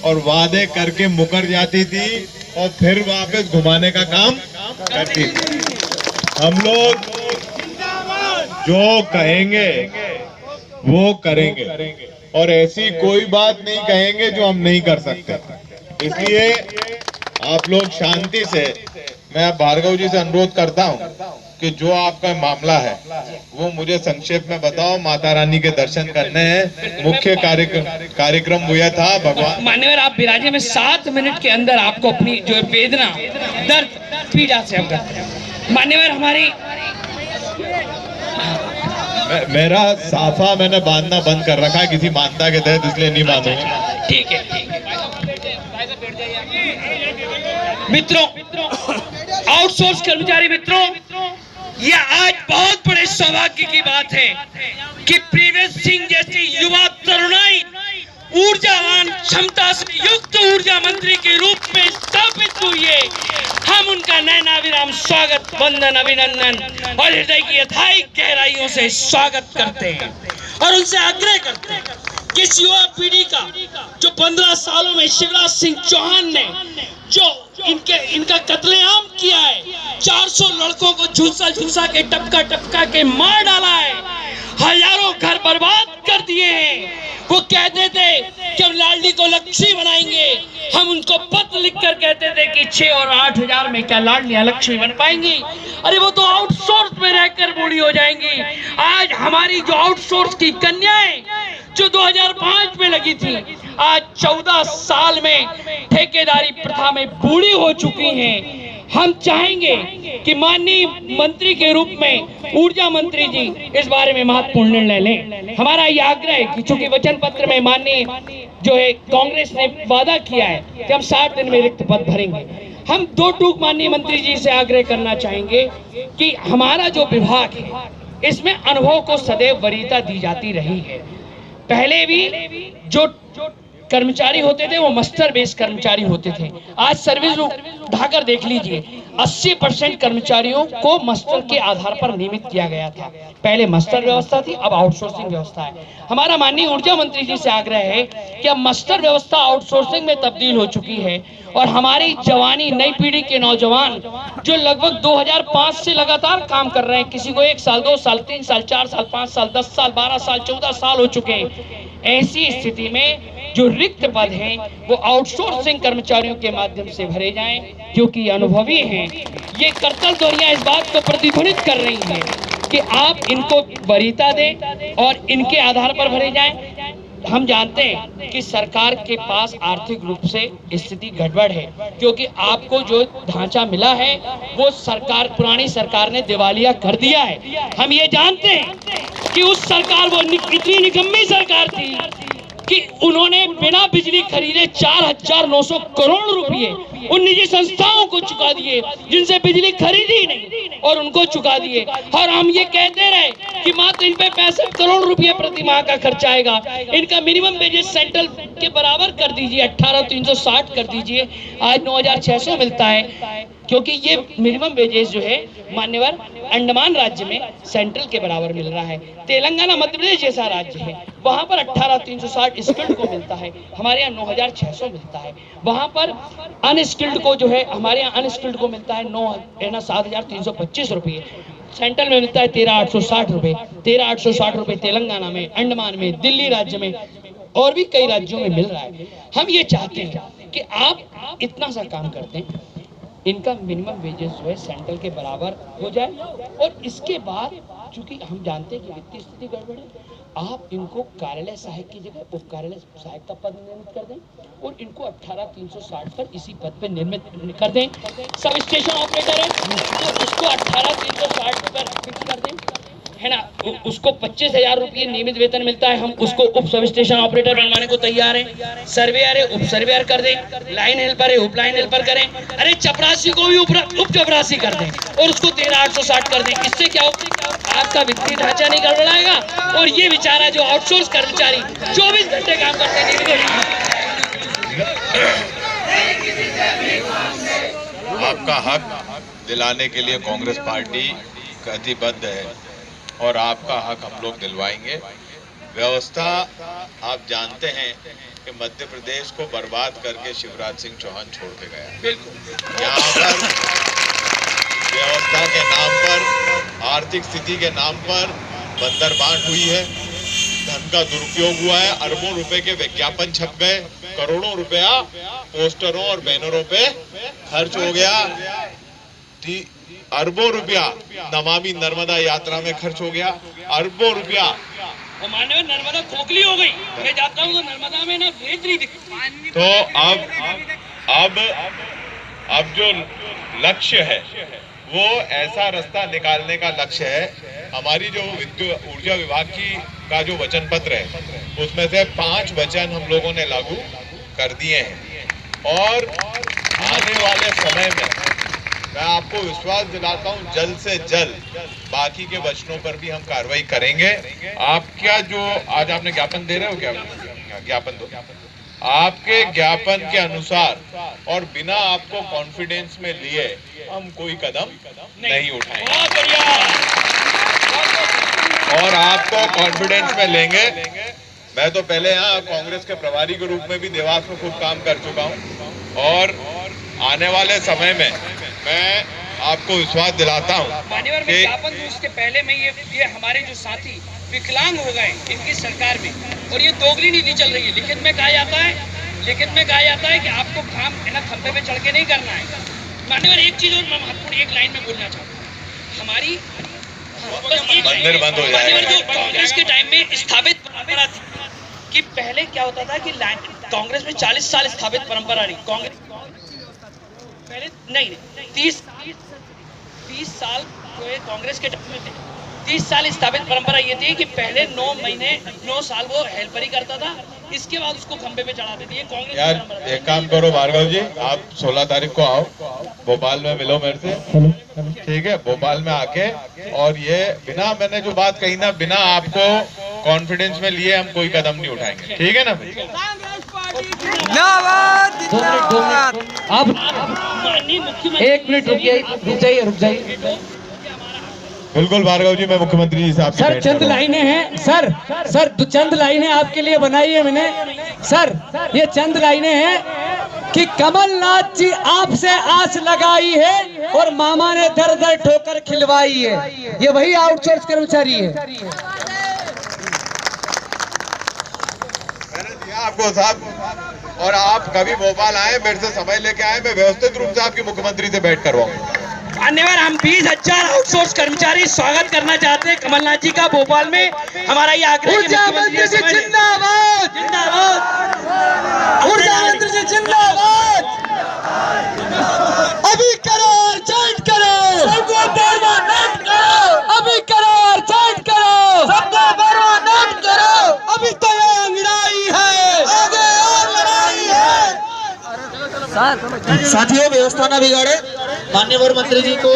और वादे करके मुकर जाती थी और फिर वापस घुमाने का काम करती थी। हम लोग जो कहेंगे वो करेंगे और ऐसी कोई बात नहीं कहेंगे जो हम नहीं कर सकते। इसलिए आप लोग शांति से, मैं भार्गव जी से अनुरोध करता हूं कि जो आपका मामला है वो मुझे संक्षेप में बताओ। माता रानी के दर्शन करने हैं, मुख्य कार्यक्रम हुआ था भगवान। मान्यवर आप विराजे में 7 मिनट के अंदर आपको अपनी जो वेदना, दर्द, पीड़ा से अवगत। मान्यवर हमारी मेरा साफा मैंने बांधना बंद कर रखा है किसी मानता के तहत, इसलिए नहीं बांधूंगा। ठीक है। मित्रों, आउटसोर्स कर्मचारी मित्रों, यह आज बहुत बड़े सौभाग्य की बात है कि प्रीवेश सिंह जैसी युवा तरुणाई ऊर्जावान, क्षमता से युक्त ऊर्जा मंत्री के रूप में स्थापित हुई है। हम उनका नयनाभिराम स्वागत, वंदन, अभिनंदन और हृदय की अथाई गहराइयों से स्वागत करते हैं और उनसे आग्रह करते हैं कि इस युवा पीढ़ी का जो 15 सालों में शिवराज सिंह चौहान ने जो इनका कत्लेआम किया है, 400 लड़कों को झुलसा झुलसा के टपका के मार डाला है, हजारों घर बर्बाद कर दिए हैं। वो कहते थे कि हम लाडली को लक्ष्मी बनाएंगे। हम उनको पत्र लिखकर कहते थे कि 6 और 8 हजार में क्या लाडलियां लक्ष्मी बन पाएंगी? अरे वो तो आउटसोर्स में रहकर बूढ़ी हो जाएंगी। आज हमारी जो आउटसोर्स की कन्याएं जो 2005 में लगी थी, आज 14 साल में ठेकेदारी प्रथा में बूढ़ी हो चुकी हैं। हम चाहेंगे कि माननीय मंत्री के रूप में ऊर्जा मंत्री जी इस बारे में महत्वपूर्ण निर्णय लें। हमारा यह आग्रह है कि चूंकि वचन पत्र में माननीय जो है कांग्रेस ने वादा किया है कि हम 60 दिन में रिक्त पद भरेंगे, हम 2 टूक माननीय मंत्री जी से आग्रह करना चाहेंगे कि हमारा जो विभाग है इसमें अनुभव को सदैव वरीयता दी जाती रही है। पहले भी जो कर्मचारी होते थे वो मास्टर बेस कर्मचारी होते थे। आज सर्विस उठाकर देख लीजिए, 80% कर्मचारियों को मास्टर के आधार पर नियमित किया गया था। पहले मास्टर व्यवस्था थी, अब आउटसोर्सिंग व्यवस्था है। हमारा माननीय ऊर्जा मंत्री जी से आग्रह है कि अब मास्टर व्यवस्था आउटसोर्सिंग में तब्दील हो चुकी है और हमारी जवानी, नई पीढ़ी के नौजवान जो लगभग 2005 से लगातार काम कर रहे हैं, किसी को 1 साल, 2 साल, 3 साल, 4 साल, 5 साल, 10 साल, 12 साल, 14 साल हो चुके हैं। ऐसी स्थिति में जो रिक्त पद हैं वो आउटसोर्सिंग कर्मचारियों के माध्यम से भरे जाएं, क्योंकि अनुभवी हैं। ये करतल ध्वनियां इस बात को प्रतिध्वनित कर रही हैं कि आप इनको वरीयता दें और इनके आधार पर भरे जाएं। हम जानते हैं कि सरकार के पास आर्थिक रूप से स्थिति गड़बड़ है, क्योंकि आपको जो ढांचा मिला है वो सरकार, पुरानी सरकार ने दिवालिया कर दिया है। हम ये जानते हैं कि उस सरकार, वो इतनी निकम्मी सरकार थी कि उन्होंने बिना बिजली खरीदे 4,900 करोड़ रुपए उन निजी संस्थाओं को चुका दिए जिनसे बिजली खरीदी ही नहीं, और उनको चुका दिए। और हम ये कहते रहे कि मात्र इन पे 65 करोड़ रुपए प्रति माह का खर्चा आएगा। इनका मिनिमम वेजेस सेंट्रल के बराबर कर दीजिए, 18,360 कर दीजिए, आज 9,600 मिलता है। क्योंकि ये मिनिमम वेजेस जो है मान्यवर अंडमान राज्य में सेंट्रल के बराबर मिल रहा है। तेलंगाना, मध्य प्रदेश जैसा राज्य है, वहां पर 18,360 स्किल्ड को मिलता है, हमारे यहाँ 9,600 मिलता है। वहां पर अनस्किल्ड को जो है, हमारे यहाँ अनस्किल्ड को मिलता है 7,325 रुपये। सेंट्रल में मिलता है 13,860 रुपये। 13,860 रुपये तेलंगाना में, अंडमान में, दिल्ली राज्य में और भी कई राज्यों में मिल रहा है। हम ये चाहते हैं कि आप इतना सा काम करते हैं, इनका मिनिमम वेजेस जो है सेंट्रल के बराबर हो जाए, और इसके बाद चूंकि हम जानते हैं कि वित्तीय स्थिति गड़बड़ है, आप इनको कार्यालय सहायक की जगह उप कार्यालय सहायक का पद निर्मित कर दें और इनको 18,360 पर इसी पद पर निर्मित कर दें। सब स्टेशन ऑपरेटर है तो उसको 18,360 पर फिक्स कर दें, है ना। उसको 25,000 रुपये नियमित वेतन मिलता है, हम उसको उप सब स्टेशन ऑपरेटर बनवाने को तैयार हैं। सर्वेयर है, उप सर्वेयर कर दें। लाइन हेल्पर है, उप लाइन हेल्पर करें। अरे चपरासी को भी उप चपरासी कर दें और उसको 13,860 कर दें। इससे क्या होगा, आपका वित्तीय ढांचा नहीं गड़बड़ाएगा और ये बेचारा जो आउटसोर्स कर्मचारी 24 घंटे काम करते हैं। आपका हक दिलाने के लिए कांग्रेस पार्टी कटिबद्ध है और आपका हक हम लोग दिलवाएंगे। व्यवस्था आप जानते हैं कि मध्य प्रदेश को बर्बाद करके शिवराज सिंह चौहान छोड़ के गया। बिल्कुल यहाँ पर व्यवस्था के नाम पर, आर्थिक स्थिति के नाम पर बंदरबांट हुई है, धन का दुरुपयोग हुआ है, अरबों रुपए के विज्ञापन छप गए, करोड़ों रुपया पोस्टरों और बैनरों पे खर्च हो गया, अरबों रुपया नमामि नर्मदा यात्रा में खर्च हो गया, अरबों रुपया। और माननीय नर्मदा खोखली हो गई। मैं जाता हूँ तो नर्मदा में ना रेत नहीं दिखती। तो अब जो लक्ष्य है वो ऐसा रास्ता निकालने का लक्ष्य है। हमारी जो विद्युत ऊर्जा विभाग का जो वचन पत्र है उसमें से 5 वचन हम लोगों ने लागू कर दिए हैं और आने वाले समय में मैं आपको विश्वास दिलाता हूं जल्द से जल्द बाकी के वचनों पर भी हम कार्रवाई करेंगे। आप क्या जो आज आपने ज्ञापन दे रहे हो, क्या ज्ञापन दो, आपके ज्ञापन के अनुसार और बिना आपको कॉन्फिडेंस में लिए हम कोई कदम नहीं उठाएंगे बहुत बढ़िया। और आपको कॉन्फिडेंस में लेंगे। मैं तो पहले यहाँ कांग्रेस के प्रभारी के रूप में भी देवास में खूब काम कर चुका हूँ और आने वाले समय में मैं आपको विश्वास दिलाता हूँ मान्यवर मैं ज्ञापन दूं उसके पहले में ये हमारे जो साथी विकलांग हो गए इनकी सरकार में और ये दोगली नीति चल रही है। लिखित में कहा जाता है कि आपको काम है ना खंभे पे चढ़ के नहीं करना है। मान्यवर एक चीज और मैं महत्वपूर्ण एक लाइन में बोलना चाहता हूँ। हमारी मंदिर बंद हो जाएगा। जो कांग्रेस के टाइम में स्थापित परंपरा थी कि पहले क्या होता था कि कांग्रेस में 40 साल स्थापित परंपरा रही। कांग्रेस पहले नहीं 30 साल जो है कांग्रेस के टाइम में थे। 30 साल स्थापित परंपरा ये थी कि पहले 9 साल वो हेल्परी करता था, इसके बाद उसको खंबे पे चढ़ाते थे। ये कांग्रेस यार की परंपरा। एक काम करो भार्गव जी, आप 16 तारीख को आओ, भोपाल में मिलो मेरे से, ठीक है? भोपाल में आके और ये बिना मैंने जो बात कही ना, बिना आपको कॉन्फिडेंस में लिए हम कोई कदम नहीं उठाएंगे, ठीक है ना भाई? अब माननीय मुख्यमंत्री 1 मिनट रुक जाइए। बिल्कुल भार्गव जी, मैं मुख्यमंत्री जी से आपसे सर भेंट चंद करूंगा। लाइनें हैं सर चंद लाइनें आपके लिए बनाई है मैंने। सर ये चंद लाइनें हैं कि कमलनाथ जी आपसे आस लगाई है और मामा ने दर दर ठोकर खिलवाई है। ये वही आउटसोर्स कर्मचारी है। मैंने दिया आपको साहब, और आप कभी भोपाल आए, मेरे से समय लेके आए, मैं व्यवस्थित रूप से आपकी मुख्यमंत्री से भेंट करवाऊंगा। मान्यवर हम 20,000 आउटसोर्स कर्मचारी स्वागत करना चाहते हैं कमलनाथ जी का भोपाल में। हमारा ये आग्रह है कि ऊर्जा मंत्री जी जिंदाबाद, जिंदाबाद। ऊर्जा मंत्री जी जिंदाबाद। अभी करो अर्जेंट करो, सबको परमानेंट करो। अभी करो अर्जेंट करो, सबको परमानेंट करो। अभी तो ये अंगड़ाई है, आगे और लड़ाई है। साथियों व्यवस्था न बिगाड़े, माननीय मंत्री जी को